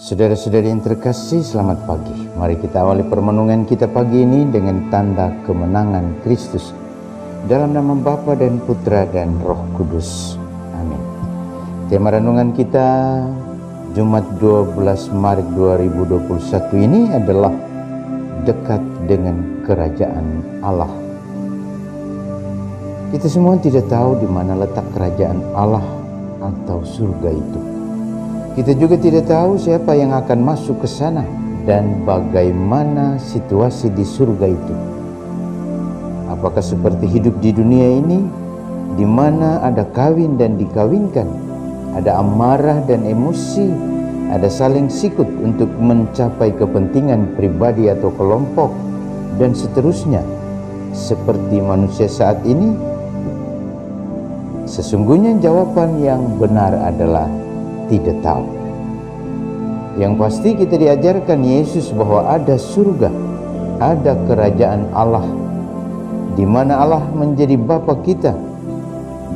Saudara-saudari yang terkasih, selamat pagi. Mari kita awali permenungan kita pagi ini dengan tanda kemenangan Kristus. Dalam nama Bapa dan Putra dan Roh Kudus. Amin. Tema renungan kita Jumat 12 Maret 2021 ini adalah dekat dengan kerajaan Allah. Kita semua tidak tahu di mana letak kerajaan Allah atau surga itu. Kita juga tidak tahu siapa yang akan masuk ke sana dan bagaimana situasi di surga itu. Apakah seperti hidup di dunia ini, di mana ada kawin dan dikawinkan, ada amarah dan emosi, ada saling sikut untuk mencapai kepentingan pribadi atau kelompok, dan seterusnya. Seperti manusia saat ini, sesungguhnya jawaban yang benar adalah tidak tahu. Yang pasti kita diajarkan Yesus bahwa ada surga, ada kerajaan Allah, di mana Allah menjadi Bapa kita,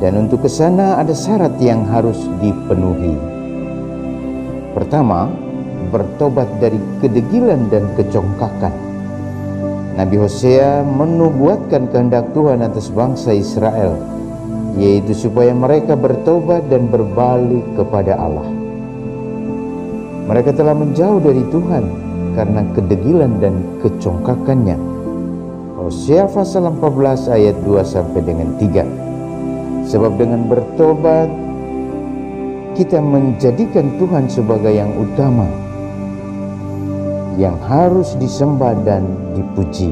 dan untuk ke sana ada syarat yang harus dipenuhi. Pertama, bertobat dari kedegilan dan kecongkakan. Nabi Hosea menubuatkan kehendak Tuhan atas bangsa Israel, yaitu supaya mereka bertobat dan berbalik kepada Allah. Mereka telah menjauh dari Tuhan karena kedegilan dan kecongkakannya. Hosea pasal 14 ayat 2 sampai dengan 3. Sebab dengan bertobat kita menjadikan Tuhan sebagai yang utama, yang harus disembah dan dipuji.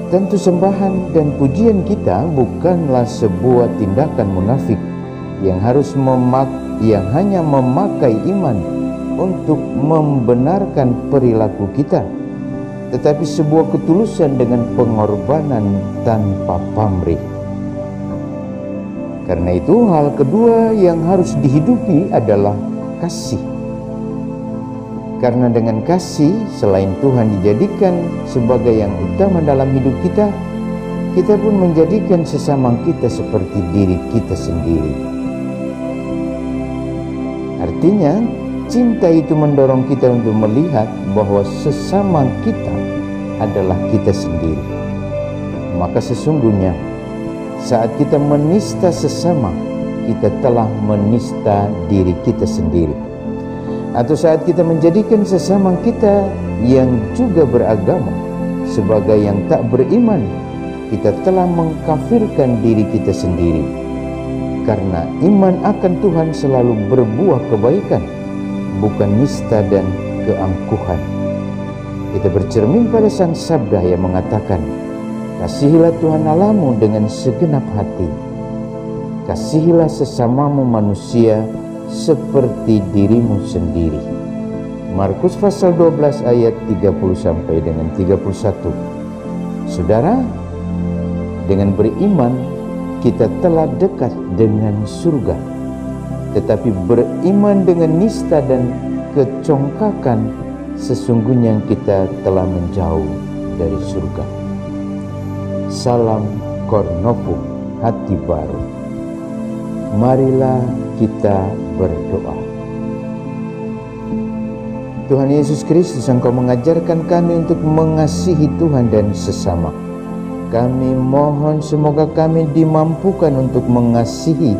Tentu sembahan dan pujian kita bukanlah sebuah tindakan munafik yang hanya memakai iman untuk membenarkan perilaku kita, tetapi sebuah ketulusan dengan pengorbanan tanpa pamrih. Karena itu hal kedua yang harus dihidupi adalah kasih. Karena dengan kasih, selain Tuhan dijadikan sebagai yang utama dalam hidup kita, kita pun menjadikan sesama kita seperti diri kita sendiri. Artinya, cinta itu mendorong kita untuk melihat bahwa sesama kita adalah kita sendiri. Maka sesungguhnya, saat kita menista sesama, kita telah menista diri kita sendiri. Atau saat kita menjadikan sesama kita yang juga beragama sebagai yang tak beriman, kita telah mengkafirkan diri kita sendiri. Karena iman akan Tuhan selalu berbuah kebaikan, bukan nista dan keangkuhan. Kita bercermin pada Sang Sabda yang mengatakan, kasihilah Tuhan Allahmu dengan segenap hati. Kasihilah sesamamu manusia seperti dirimu sendiri. Markus pasal 12 ayat 30 sampai dengan 31. Saudara, dengan beriman kita telah dekat dengan surga. Tetapi beriman dengan nista dan kecongkakan, sesungguhnya kita telah menjauh dari surga. Salam Kornopu, hati baru. Marilah kita berdoa. Tuhan Yesus Kristus, Engkau mengajarkan kami untuk mengasihi Tuhan dan sesama. Kami mohon semoga kami dimampukan untuk mengasihi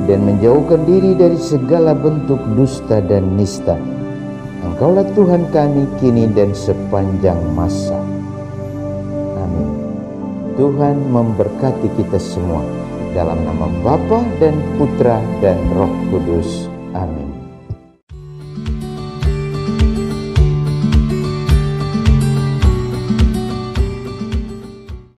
dan menjauhkan diri dari segala bentuk dusta dan nista. Engkaulah Tuhan kami kini dan sepanjang masa. Amin. Tuhan memberkati kita semua. Dalam nama Bapa dan Putra dan Roh Kudus. Amin.